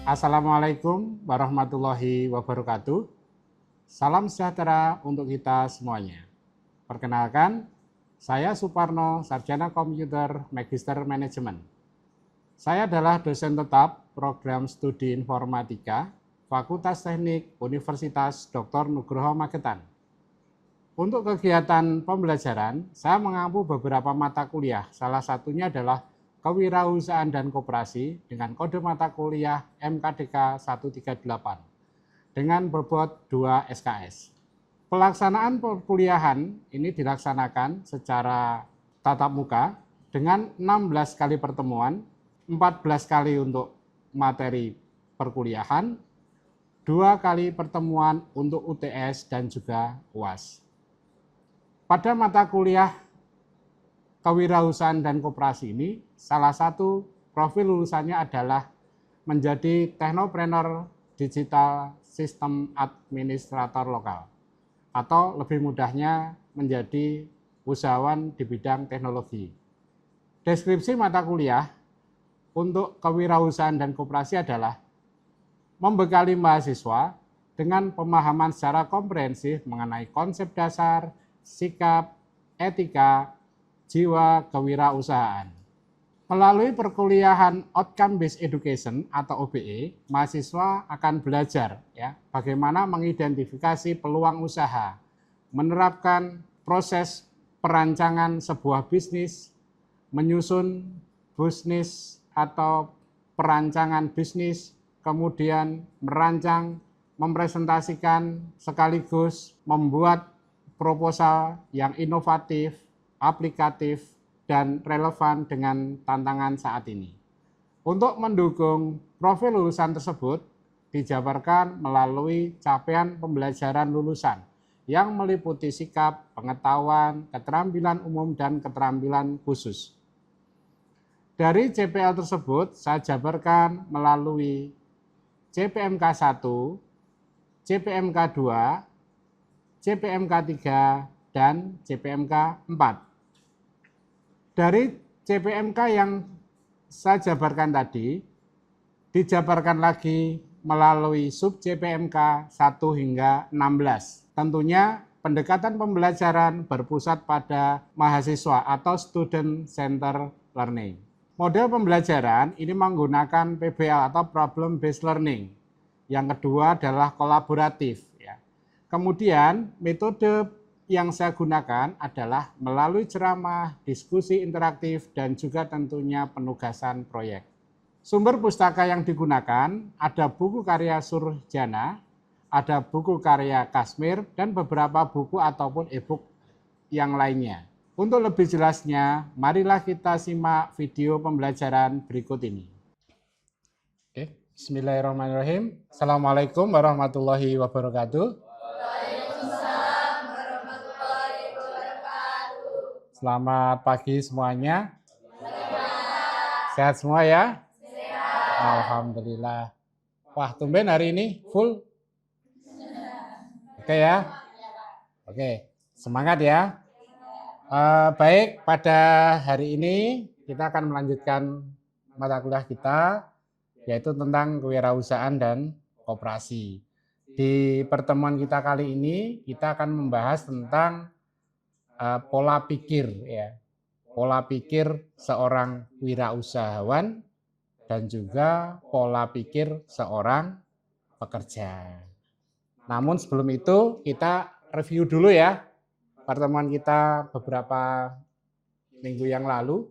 Assalamualaikum warahmatullahi wabarakatuh. Salam sejahtera untuk kita semuanya. Perkenalkan, saya Suparno, Sarjana Komputer Magister Manajemen. Saya adalah dosen tetap program studi informatika Fakultas Teknik Universitas Dr. Nugroho Magetan. Untuk kegiatan pembelajaran, saya mengampu beberapa mata kuliah. Salah satunya adalah Kewirausahaan dan Koperasi dengan kode mata kuliah MKDK 138 dengan bobot 2 SKS. Pelaksanaan perkuliahan ini dilaksanakan secara tatap muka dengan 16 kali pertemuan, 14 kali untuk materi perkuliahan, 2 kali pertemuan untuk UTS dan juga UAS. Pada mata kuliah Kewirausahaan dan Koperasi ini, salah satu profil lulusannya adalah menjadi Technopreneur Digital System Administrator Lokal, atau lebih mudahnya menjadi usahawan di bidang teknologi. Deskripsi mata kuliah untuk Kewirausahaan dan Koperasi adalah membekali mahasiswa dengan pemahaman secara komprehensif mengenai konsep dasar, sikap, etika, jiwa kewirausahaan. Melalui perkuliahan Outcome Based Education atau OBE, mahasiswa akan belajar bagaimana mengidentifikasi peluang usaha, menerapkan proses perancangan sebuah bisnis, menyusun bisnis atau perancangan bisnis, kemudian merancang, mempresentasikan, sekaligus membuat proposal yang inovatif, aplikatif, dan relevan dengan tantangan saat ini. Untuk mendukung profil lulusan tersebut, dijabarkan melalui capaian pembelajaran lulusan yang meliputi sikap, pengetahuan, keterampilan umum, dan keterampilan khusus. Dari CPL tersebut, saya jabarkan melalui CPMK 1, CPMK 2, CPMK 3, dan CPMK 4. Dari CPMK yang saya jabarkan tadi, dijabarkan lagi melalui sub CPMK 1 hingga 16. Tentunya pendekatan pembelajaran berpusat pada mahasiswa atau student center learning. Model pembelajaran ini menggunakan PBL atau problem based learning. Yang kedua adalah kolaboratif. Kemudian metode yang saya gunakan adalah melalui ceramah, diskusi interaktif, dan juga tentunya penugasan proyek. Sumber pustaka yang digunakan ada buku karya Surjana, ada buku karya Kasmir, dan beberapa buku ataupun e-book yang lainnya. Untuk lebih jelasnya, marilah kita simak video pembelajaran berikut ini. Oke, bismillahirrahmanirrahim. Assalamualaikum warahmatullahi wabarakatuh. Selamat pagi semuanya. Sehat semua ya? Sehat. Alhamdulillah. Wah, tumben hari ini full. Oke ya? Oke, semangat ya. Baik, pada hari ini kita akan melanjutkan mata kuliah kita, yaitu tentang kewirausahaan dan koperasi. Di pertemuan kita kali ini, kita akan membahas tentang pola pikir pola pikir seorang wirausahawan dan juga pola pikir seorang pekerja. Namun sebelum itu kita review dulu ya pertemuan kita beberapa minggu yang lalu.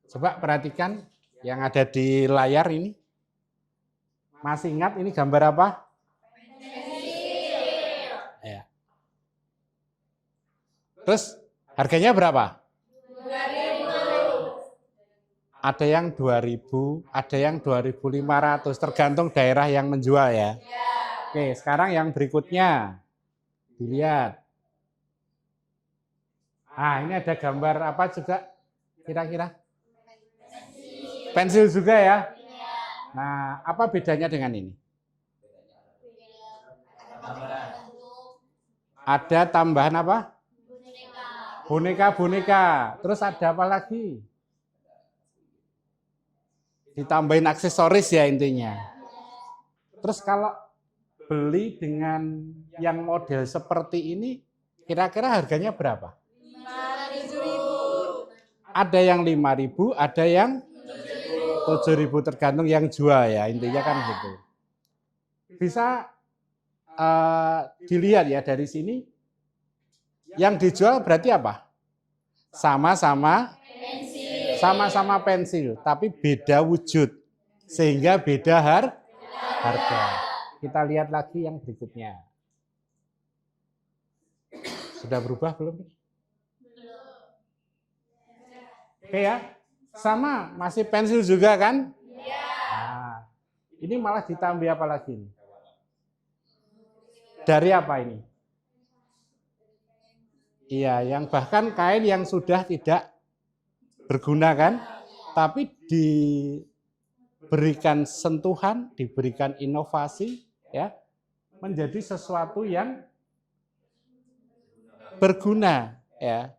Coba perhatikan yang ada di layar ini. Masih ingat ini gambar apa? Terus harganya berapa? 2.000. Ada yang 2.000, ada yang 2.500, tergantung daerah yang menjual ya. Oke, sekarang yang berikutnya. Dilihat. Ini ada gambar apa juga kira-kira? Pensil juga ya? Nah, apa bedanya dengan ini? Ada tambahan apa? Boneka-boneka. Terus ada apa lagi? ditambahin aksesoris ya intinya. Terus kalau beli dengan yang model seperti ini, kira-kira harganya berapa? 5.000. Ada yang 5.000, ada yang 7.000 tergantung yang jual ya, intinya kan gitu. Bisa dilihat ya dari sini, yang dijual berarti apa? Sama-sama pensil, tapi beda wujud, sehingga beda harga. Kita lihat lagi yang berikutnya. Sudah berubah belum? Oke ya, sama, masih pensil juga kan? Nah, ini malah ditambah apa lagi? Dari apa ini? Iya, yang bahkan kain yang sudah tidak berguna kan? Tapi diberikan sentuhan, diberikan inovasi, ya, menjadi sesuatu yang berguna, ya.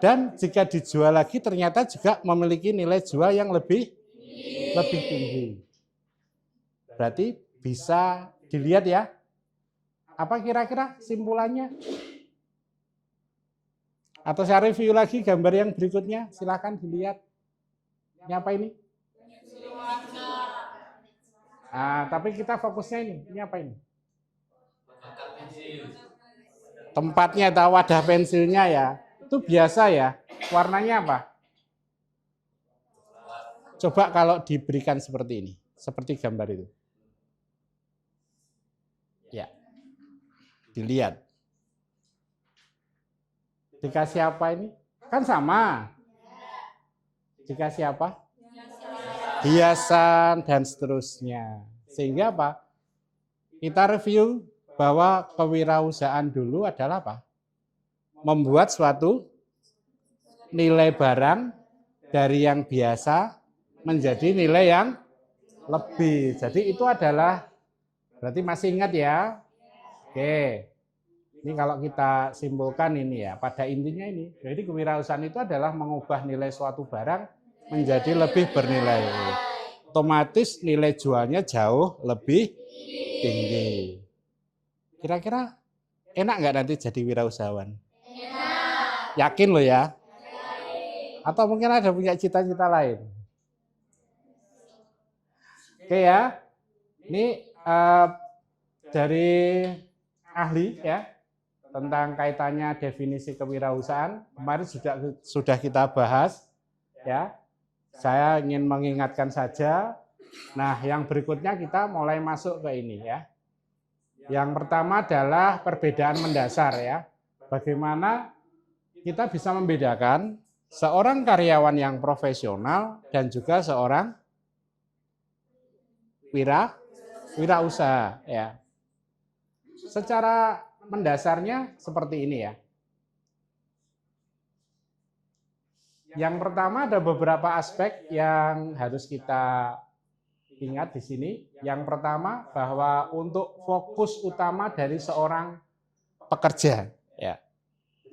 Dan jika dijual lagi ternyata juga memiliki nilai jual yang lebih tinggi. Berarti bisa dilihat ya. Apa kira-kira simpulannya? Atau saya review lagi gambar yang berikutnya, silakan dilihat. Ini apa ini? Nah, tapi kita fokusnya ini apa ini? Tempatnya atau wadah pensilnya ya. Itu biasa ya. Warnanya apa? Coba kalau diberikan seperti ini, seperti gambar itu. Ya. Dilihat. Dikasih apa ini? Kan sama. Dikasih apa? Hiasan dan seterusnya. Sehingga apa? Kita review bahwa kewirausahaan dulu adalah apa? Membuat suatu nilai barang dari yang biasa menjadi nilai yang lebih. Jadi itu adalah, berarti masih ingat ya? Oke. Ini kalau kita simpulkan ini ya, pada intinya ini. Jadi kewirausahaan itu adalah mengubah nilai suatu barang menjadi lebih bernilai. Otomatis nilai jualnya jauh lebih tinggi. Kira-kira enak nggak nanti jadi wirausahawan? Enak. Yakin lo ya? Atau mungkin ada punya cita-cita lain? Oke ya, ini dari ahli ya tentang kaitannya definisi kewirausahaan. Kemarin sudah kita bahas ya. Saya ingin mengingatkan saja. Nah, yang berikutnya kita mulai masuk ke ini ya. Yang pertama adalah perbedaan mendasar ya. Bagaimana kita bisa membedakan seorang karyawan yang profesional dan juga seorang wirausaha ya. Secara mendasarnya seperti ini ya. Yang pertama ada beberapa aspek yang harus kita ingat di sini. Yang pertama bahwa untuk fokus utama dari seorang pekerja ya.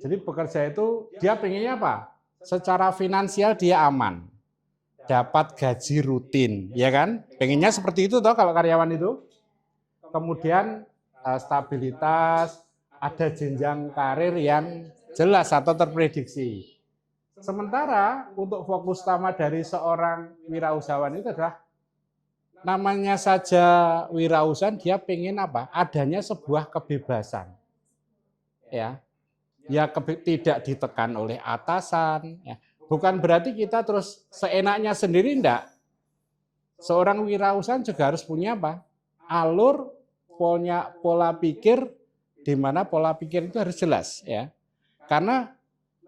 Jadi pekerja itu dia pengennya apa? Secara finansial dia aman. Dapat gaji rutin, ya kan? Pengennya seperti itu toh kalau karyawan itu. Kemudian stabilitas, ada jenjang karir yang jelas atau terprediksi. Sementara untuk fokus utama dari seorang wirausahawan itu adalah namanya saja wirausahaan, dia pengen apa? Adanya sebuah kebebasan. Ya. Ya tidak ditekan oleh atasan, ya. Bukan berarti kita terus seenaknya sendiri, enggak. Seorang wirausahaan juga harus punya apa? Alur, punya pola pikir, di mana pola pikir itu harus jelas ya. Karena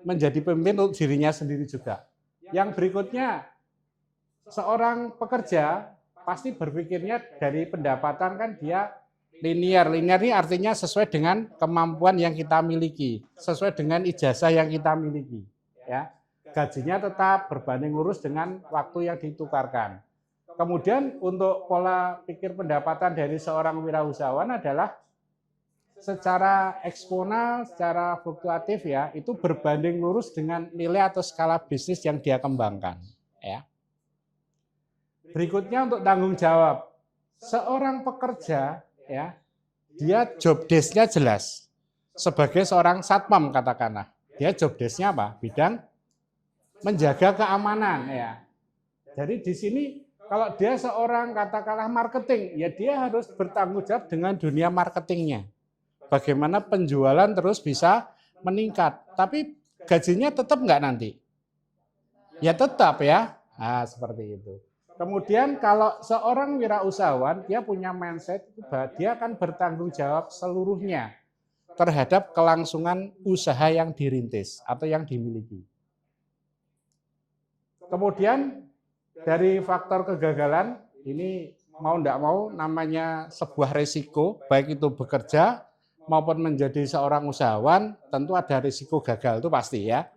menjadi pemimpin untuk dirinya sendiri juga. Yang berikutnya, seorang pekerja pasti berpikirnya dari pendapatan kan dia linear. Linear ini artinya sesuai dengan kemampuan yang kita miliki, sesuai dengan ijazah yang kita miliki. Ya, gajinya tetap berbanding lurus dengan waktu yang ditukarkan. Kemudian untuk pola pikir pendapatan dari seorang wirausahawan adalah secara eksponal, secara fluktuatif ya, itu berbanding lurus dengan nilai atau skala bisnis yang dia kembangkan. Ya. Berikutnya untuk tanggung jawab. Seorang pekerja ya, dia job desk-nya jelas. Sebagai seorang satpam katakanlah, dia job desk-nya apa? Bidang menjaga keamanan ya. Jadi di sini kalau dia seorang katakanlah marketing, ya dia harus bertanggung jawab dengan dunia marketingnya. Bagaimana penjualan terus bisa meningkat. Tapi gajinya tetap nggak nanti? Ya tetap ya. Nah, seperti itu. Kemudian kalau seorang wirausahawan, dia punya mindset bahwa dia akan bertanggung jawab seluruhnya terhadap kelangsungan usaha yang dirintis atau yang dimiliki. Kemudian dari faktor kegagalan, ini mau tidak mau namanya sebuah resiko, baik itu bekerja maupun menjadi seorang usahawan, tentu ada risiko gagal, itu pasti ya.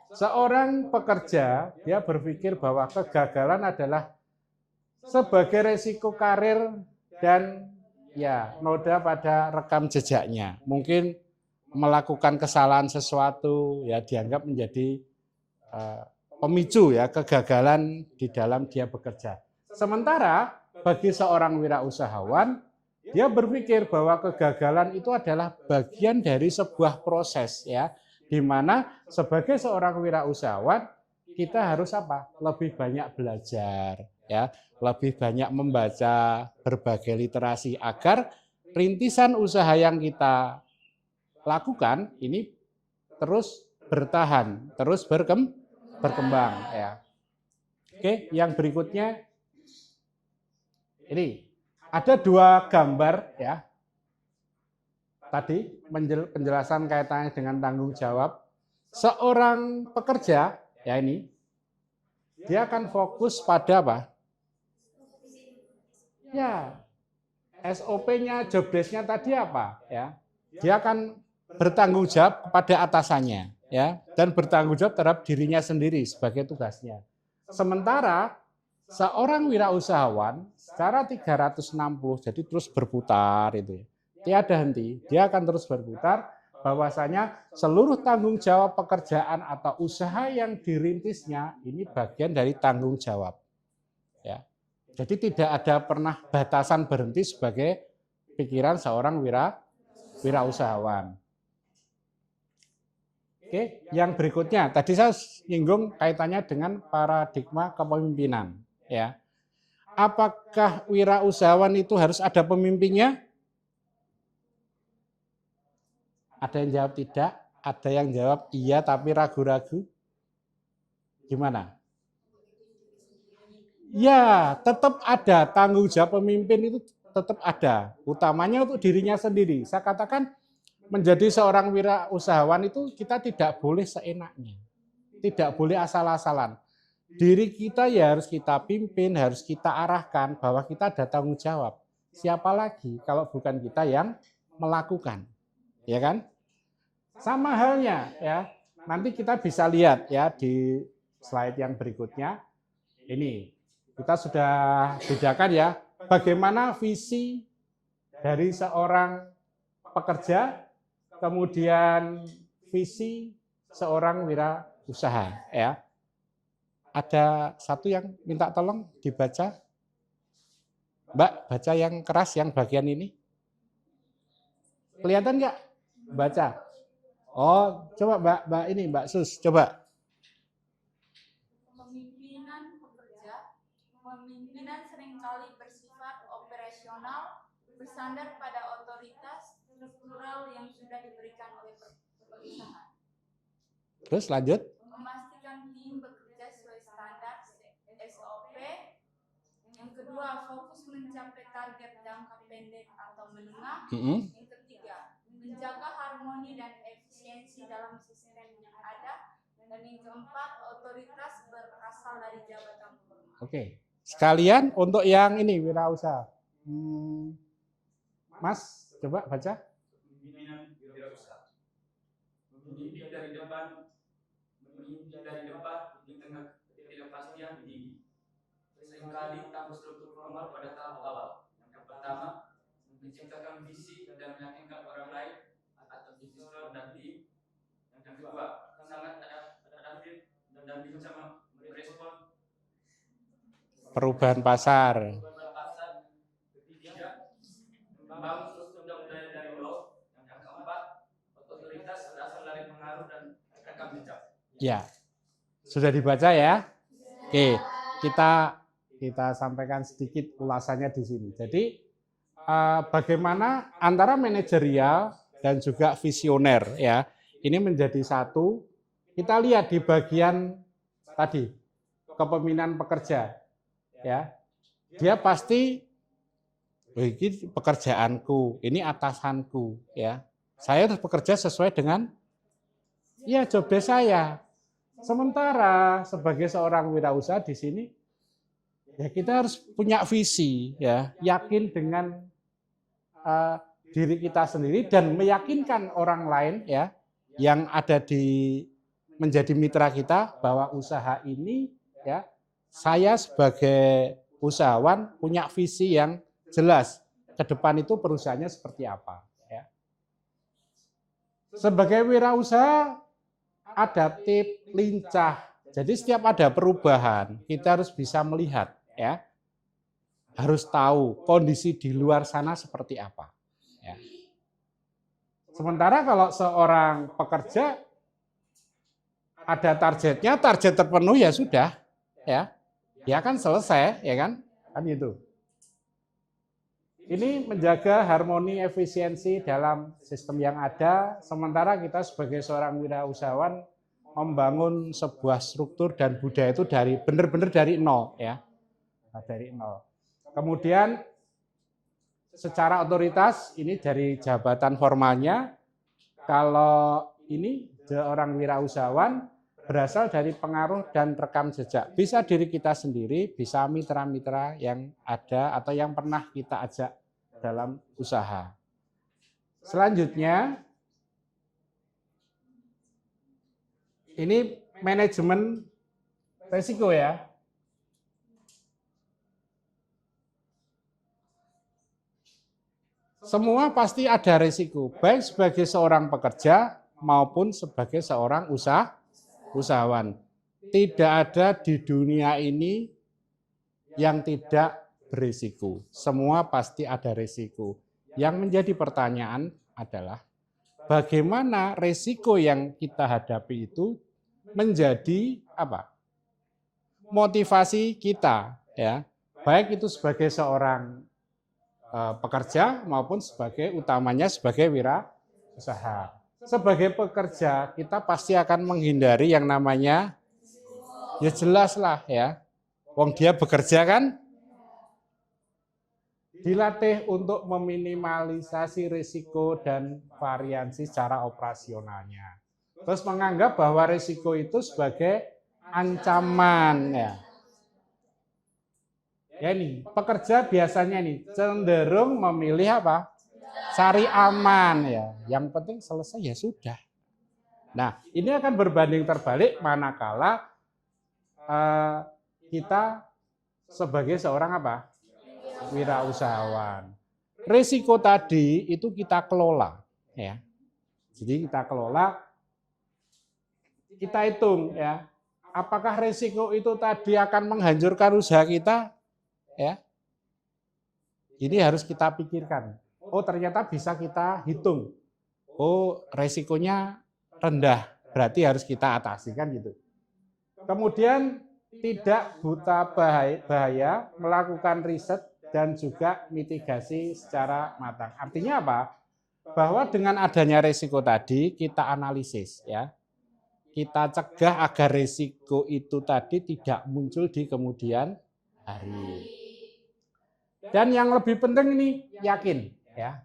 Seorang pekerja, dia berpikir bahwa kegagalan adalah sebagai resiko karir dan ya noda pada rekam jejaknya. Mungkin melakukan kesalahan sesuatu ya dianggap menjadi pemicu ya kegagalan di dalam dia bekerja. Sementara bagi seorang wirausahawan, dia berpikir bahwa kegagalan itu adalah bagian dari sebuah proses ya, di mana sebagai seorang wirausahawan kita harus apa? Lebih banyak belajar ya, lebih banyak membaca berbagai literasi agar rintisan usaha yang kita lakukan ini terus bertahan, terus berkembang ya. Oke, yang berikutnya ini ada dua gambar ya. Tadi penjelasan kaitannya dengan tanggung jawab. Seorang pekerja ya ini dia akan fokus pada apa? Ya, SOP-nya, job desk-nya tadi apa ya? Dia akan bertanggung jawab kepada atasannya ya dan bertanggung jawab terhadap dirinya sendiri sebagai tugasnya. Sementara seorang wirausahawan secara 360 jadi terus berputar itu ya. Tiada henti, dia akan terus berputar bahwasanya seluruh tanggung jawab pekerjaan atau usaha yang dirintisnya ini bagian dari tanggung jawab. Ya. Jadi tidak ada pernah batasan berhenti sebagai pikiran seorang wirausahawan. Oke, yang berikutnya tadi saya singgung kaitannya dengan paradigma kepemimpinan. Ya, apakah wirausahawan itu harus ada pemimpinnya? Ada yang jawab tidak, ada yang jawab iya tapi ragu-ragu. Gimana? Ya, tetap ada tanggung jawab pemimpin itu tetap ada, utamanya untuk dirinya sendiri. Saya katakan menjadi seorang wirausahawan itu kita tidak boleh seenaknya, tidak boleh asal-asalan. Diri kita ya harus kita pimpin, harus kita arahkan bahwa kita ada tanggung jawab. Siapa lagi kalau bukan kita yang melakukan, ya kan? Sama halnya ya. Nanti kita bisa lihat ya di slide yang berikutnya. Ini kita sudah bedakan ya bagaimana visi dari seorang pekerja, kemudian visi seorang wirausaha ya. Ada satu yang minta tolong dibaca. Mbak, baca yang keras yang bagian ini. Kelihatan nggak? Baca. Oh, coba Mbak ini Mbak Sus, coba. Pemimpinan seringkali bersifat operasional, bersandar pada otoritas struktural yang sudah diberikan oleh perusahaan. Terus lanjut. Memastikan tim bekerja sesuai standar SOP. Yang kedua, fokus mencapai target jangka pendek atau menengah. Yang ketiga, menjaga harmoni dan efisiensi dalam sistem yang ada. Dan yang keempat, otoritas berasal dari jabatan formal. Oke. Sekalian untuk yang ini wirausaha. Mas, coba baca. Pimpinan wirausaha. Memimpin dari depan, di tengah ketidakpastian tinggi. Seringkali tanpa struktur formal pada tahap awal. Yang pertama, menciptakan visi dan meyakinkan orang lain atau investor dan tim. Yang kedua, sangat adaptif dan bisa merespon perubahan pasar. Perubahan pasar. Ketiga, membangun struktur budaya dari hulu. Yang keempat, otoritas berasal dari pengaruh dan rekam jejak. Ya, sudah dibaca ya? Oke, kita sampaikan sedikit ulasannya di sini. Jadi bagaimana antara manajerial dan juga visioner ya, ini menjadi satu. Kita lihat di bagian tadi kepemimpinan pekerja ya, dia pasti ini pekerjaanku, ini atasanku ya, saya harus bekerja sesuai dengan ya job desk saya. Sementara sebagai seorang wirausaha di sini ya kita harus punya visi ya, yakin dengan diri kita sendiri dan meyakinkan orang lain ya yang ada di menjadi mitra kita bahwa usaha ini ya saya sebagai usahawan punya visi yang jelas ke depan itu perusahaannya seperti apa ya. Sebagai wirausaha adaptif, lincah. Jadi setiap ada perubahan, kita harus bisa melihat ya. Harus tahu kondisi di luar sana seperti apa ya. Sementara kalau seorang pekerja ada targetnya, target terpenuhi ya sudah ya. Ya kan selesai ya kan? Kan itu. Ini menjaga harmoni efisiensi dalam sistem yang ada, sementara kita sebagai seorang wirausahawan membangun sebuah struktur dan budaya itu dari benar-benar dari nol ya. Nah, dari nol. Kemudian secara otoritas ini dari jabatan formalnya, kalau ini seorang wirausahawan berasal dari pengaruh dan rekam jejak. Bisa diri kita sendiri, bisa mitra-mitra yang ada atau yang pernah kita ajak dalam usaha. Selanjutnya, ini manajemen risiko ya. Semua pasti ada risiko, baik sebagai seorang pekerja maupun sebagai seorang usahawan. Tidak ada di dunia ini yang tidak berisiko. Semua pasti ada risiko. Yang menjadi pertanyaan adalah bagaimana risiko yang kita hadapi itu menjadi apa? Motivasi kita ya. Baik itu sebagai seorang pekerja maupun sebagai utamanya sebagai wirausaha. Sebagai pekerja kita pasti akan menghindari yang namanya ya jelas lah ya. Wong dia bekerja kan dilatih untuk meminimalisasi risiko dan variansi secara operasionalnya. Terus menganggap bahwa risiko itu sebagai ancaman ya. Ya ini, pekerja biasanya nih cenderung memilih apa? Cari aman ya. Yang penting selesai ya sudah. Nah, ini akan berbanding terbalik manakala kita sebagai seorang apa? Wirausahawan. Risiko tadi itu kita kelola ya. Jadi kita kelola, kita hitung ya. Apakah risiko itu tadi akan menghancurkan usaha kita? Ya, ini harus kita pikirkan. Oh ternyata bisa kita hitung. Oh resikonya rendah, berarti harus kita atasi kan gitu. Kemudian tidak buta bahaya, melakukan riset dan juga mitigasi secara matang. Artinya apa? Bahwa dengan adanya risiko tadi kita analisis ya. Kita cegah agar risiko itu tadi tidak muncul di kemudian hari. Dan yang lebih penting ini yakin ya.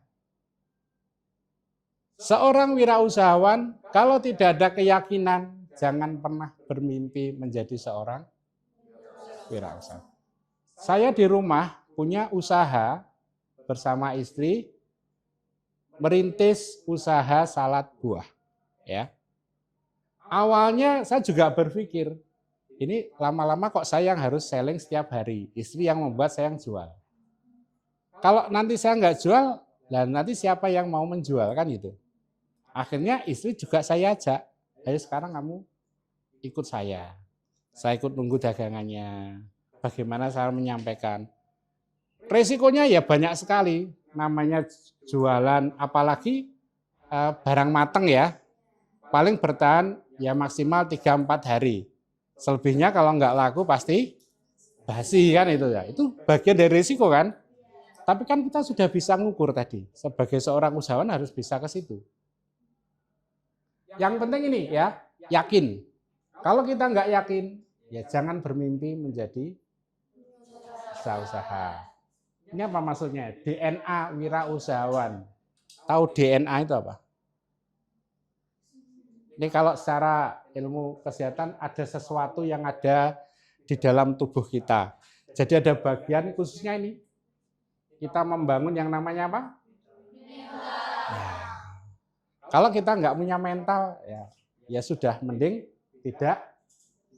Seorang wirausahawan kalau tidak ada keyakinan jangan pernah bermimpi menjadi seorang wirausahawan. Saya di rumah punya usaha bersama istri merintis usaha salad buah ya. Awalnya saya juga berpikir ini lama-lama kok saya yang harus selling setiap hari, istri yang membuat saya yang jual. Kalau nanti saya nggak jual, dan nanti siapa yang mau menjual kan gitu. Akhirnya istri juga saya ajak, ayo sekarang kamu ikut saya ikut nunggu dagangannya. bagaimana saya menyampaikan. Resikonya ya banyak sekali, namanya jualan apalagi barang mateng ya, paling bertahan ya maksimal 3-4 hari. Selebihnya kalau nggak laku pasti basi kan itu ya. Itu bagian dari risiko kan. Tapi kan kita sudah bisa ngukur tadi. Sebagai seorang usahawan harus bisa ke situ. Yang penting ini ya, yakin. Kalau kita nggak yakin, ya jangan bermimpi menjadi usaha. Ini apa maksudnya? DNA wirausahawan. Tahu DNA itu apa? Ini kalau secara ilmu kesehatan ada sesuatu yang ada di dalam tubuh kita. Jadi ada bagian khususnya ini. Kita membangun yang namanya apa? Ya. Kalau kita nggak punya mental, ya sudah mending tidak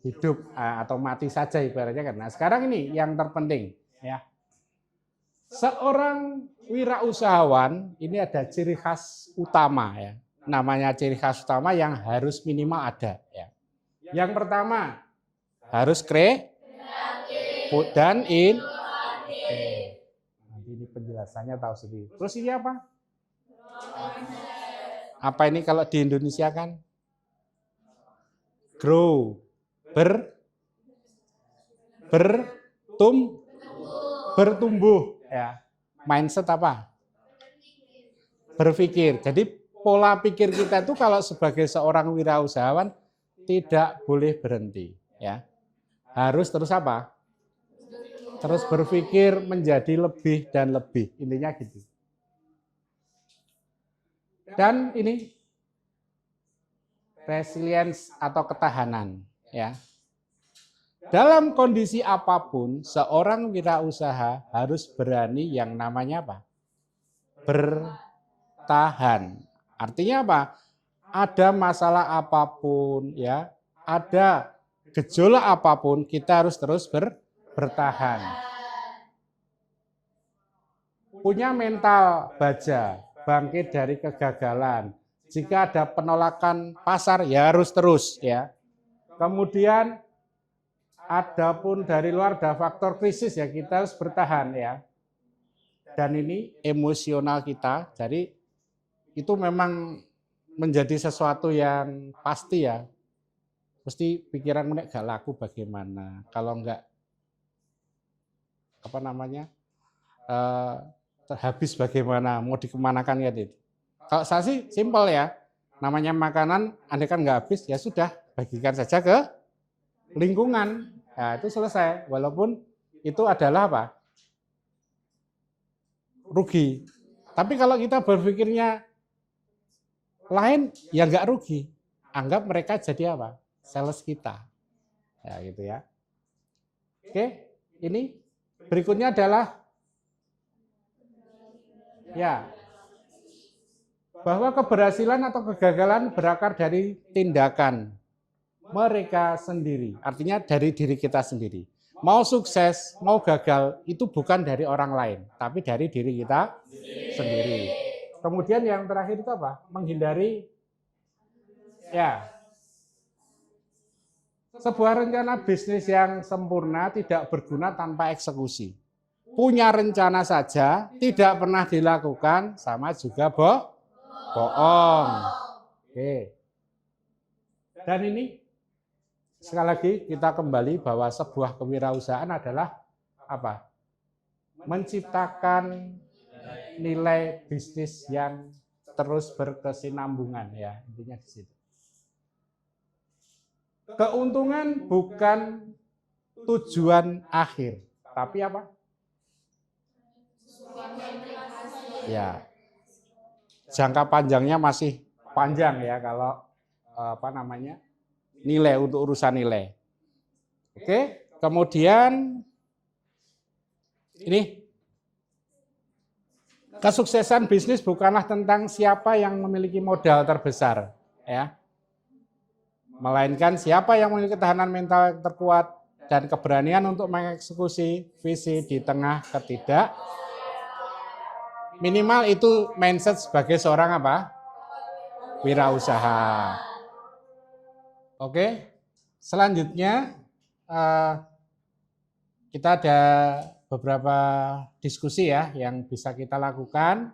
hidup atau mati saja ibaratnya kan. Nah sekarang ini yang terpenting ya. Seorang wirausahawan ini ada ciri khas utama ya. Namanya ciri khas utama yang harus minimal ada ya. Yang pertama harus kreatif dan inovatif. Nanti ini penjelasannya tahu sendiri. Terus ini apa? Apa ini kalau di Indonesia kan? Grow, bertumbuh ya. Mindset apa? Berpikir. Jadi pola pikir kita itu kalau sebagai seorang wirausahawan tidak boleh berhenti ya. Harus terus apa? Terus berpikir menjadi lebih dan lebih. Intinya gitu. Dan ini resilience atau ketahanan ya. Dalam kondisi apapun, seorang wirausaha harus berani yang namanya apa? Bertahan. Artinya apa? Ada masalah apapun ya, ada gejolak apapun, kita harus terus bertahan. Punya mental baja, bangkit dari kegagalan. Jika ada penolakan pasar, ya harus terus ya. Kemudian adapun dari luar ada faktor krisis ya kita harus bertahan ya. Dan ini emosional kita, jadi itu memang menjadi sesuatu yang pasti ya. Mesti pikiran nek gak laku bagaimana, kalau enggak apa namanya terhabis bagaimana, mau dikemanakan ya itu. Kalau saya sih simpel ya, namanya makanan, andai kan nggak habis ya sudah bagikan saja ke lingkungan. Nah, itu selesai. Walaupun itu adalah apa? Rugi. Tapi kalau kita berpikirnya lain, ya nggak rugi. Anggap mereka jadi apa? Sales kita. Ya gitu ya. Oke, ini berikutnya adalah ya bahwa keberhasilan atau kegagalan berakar dari tindakan mereka sendiri. Artinya dari diri kita sendiri. Mau sukses, mau gagal, itu bukan dari orang lain, tapi dari diri kita sendiri. Kemudian yang terakhir itu apa? Menghindari ya sebuah rencana bisnis yang sempurna tidak berguna tanpa eksekusi. Punya rencana saja, tidak pernah dilakukan, sama juga bohong. Oke. Dan ini sekali lagi kita kembali bahwa sebuah kewirausahaan adalah apa? Menciptakan nilai bisnis yang terus berkesinambungan ya, intinya di situ. Keuntungan bukan tujuan akhir, tapi apa? Ya. Jangka panjangnya masih panjang ya kalau apa namanya nilai untuk urusan nilai. Oke, kemudian ini kesuksesan bisnis bukanlah tentang siapa yang memiliki modal terbesar, ya, melainkan siapa yang memiliki ketahanan mental terkuat dan keberanian untuk mengeksekusi visi di tengah minimal itu mindset sebagai seorang apa? Wirausaha. Oke, selanjutnya kita ada beberapa diskusi ya yang bisa kita lakukan.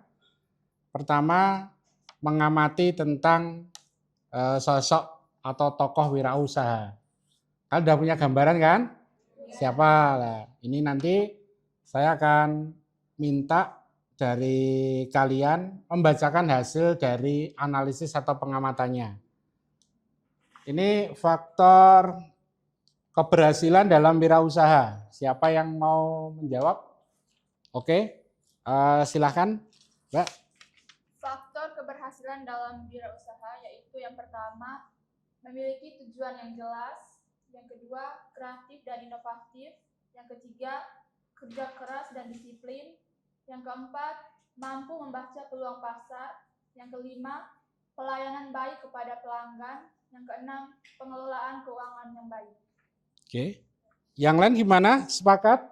Pertama, mengamati tentang sosok atau tokoh wirausaha. Kalian udah punya gambaran kan? Siapa? Nah, ini nanti saya akan minta dari kalian membacakan hasil dari analisis atau pengamatannya. Ini faktor keberhasilan dalam wirausaha. Siapa yang mau menjawab? Oke, silahkan, Mbak. Faktor keberhasilan dalam wirausaha yaitu yang pertama, memiliki tujuan yang jelas, yang kedua, kreatif dan inovatif, yang ketiga, kerja keras dan disiplin, yang keempat, mampu membaca peluang pasar, yang kelima, pelayanan baik kepada pelanggan, yang keenam, pengelolaan keuangan yang baik. Oke. Yang lain gimana? Sepakat?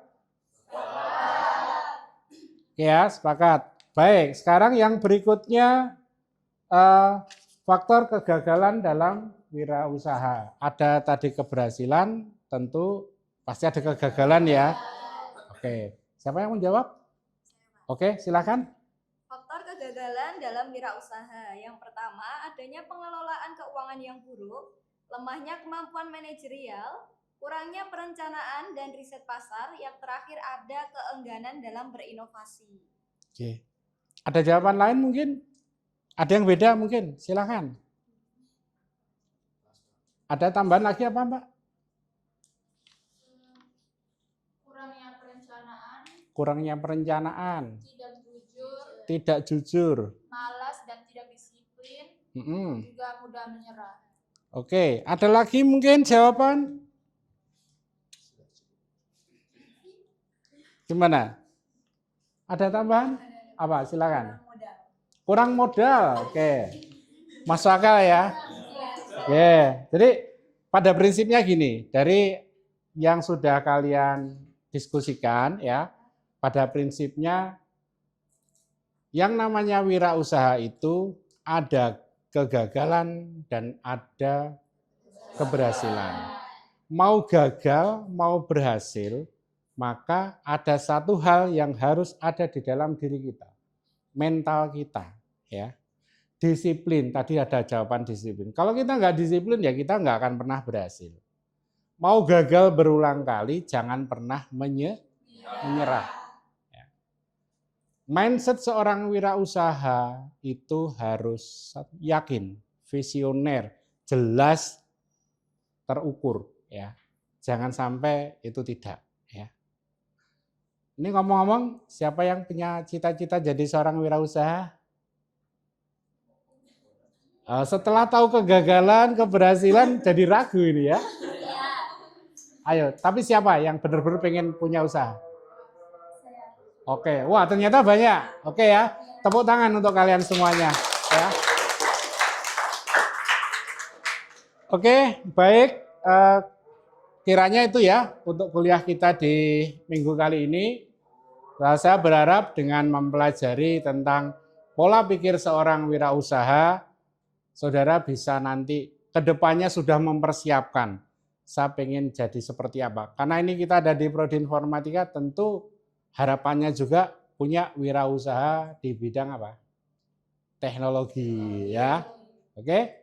Ya, sepakat. Baik, sekarang yang berikutnya faktor kegagalan dalam wirausaha. Ada tadi keberhasilan, tentu pasti ada kegagalan ya. Oke, siapa yang menjawab? Oke, silakan. Faktor kegagalan dalam wirausaha. Yang pertama, adanya pengelolaan keuangan yang buruk, lemahnya kemampuan manajerial, kurangnya perencanaan dan riset pasar, yang terakhir ada keengganan dalam berinovasi. Oke. Ada jawaban lain mungkin? Ada yang beda mungkin? Silakan. Ada tambahan lagi apa, Mbak? Kurangnya perencanaan, Kurangnya perencanaan, tidak jujur, tidak jujur. malas dan tidak disiplin, Mm-mm. juga mudah menyerah. Oke, ada lagi mungkin jawaban? Gimana? Ada tambahan? Apa? Silakan. Kurang modal. Oke. Masuk akal ya. Oke. Jadi pada prinsipnya gini, dari yang sudah kalian diskusikan ya, pada prinsipnya yang namanya wirausaha itu ada kegagalan dan ada keberhasilan. Mau gagal, mau berhasil, maka ada satu hal yang harus ada di dalam diri kita, mental kita, ya. Disiplin, tadi ada jawaban disiplin. Kalau kita nggak disiplin, ya kita nggak akan pernah berhasil. Mau gagal berulang kali, jangan pernah menyerah. Ya. Mindset seorang wirausaha itu harus yakin, visioner, jelas, terukur, ya. Jangan sampai itu tidak. Ini ngomong-ngomong, siapa yang punya cita-cita jadi seorang wirausaha? Setelah tahu kegagalan, keberhasilan, jadi ragu ini ya. Ayo, tapi siapa yang benar-benar pengen punya usaha? Oke, wah ternyata banyak. Oke ya, tepuk tangan untuk kalian semuanya. Ya. Oke, baik. Kiranya itu ya untuk kuliah kita di minggu kali ini. Saya berharap dengan mempelajari tentang pola pikir seorang wirausaha, saudara bisa nanti ke depannya sudah mempersiapkan. Saya pengen jadi seperti apa. Karena ini kita ada di Prodi Informatika, tentu harapannya juga punya wirausaha di bidang apa? Teknologi ya. Oke.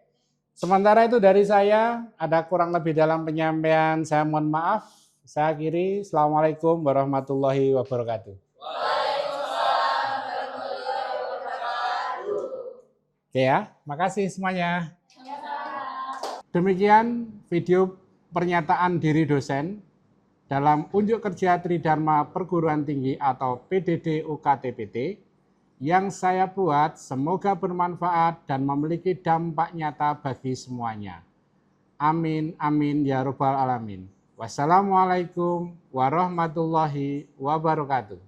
Sementara itu dari saya, ada kurang lebih dalam penyampaian, saya mohon maaf. Saya akhiri, Assalamualaikum warahmatullahi wabarakatuh. Oke ya, makasih semuanya. Demikian video pernyataan diri dosen dalam unjuk kerja Tridharma Perguruan Tinggi atau PDD UKTPT yang saya buat, semoga bermanfaat dan memiliki dampak nyata bagi semuanya. Amin, amin, ya rabbal alamin. Wassalamualaikum warahmatullahi wabarakatuh.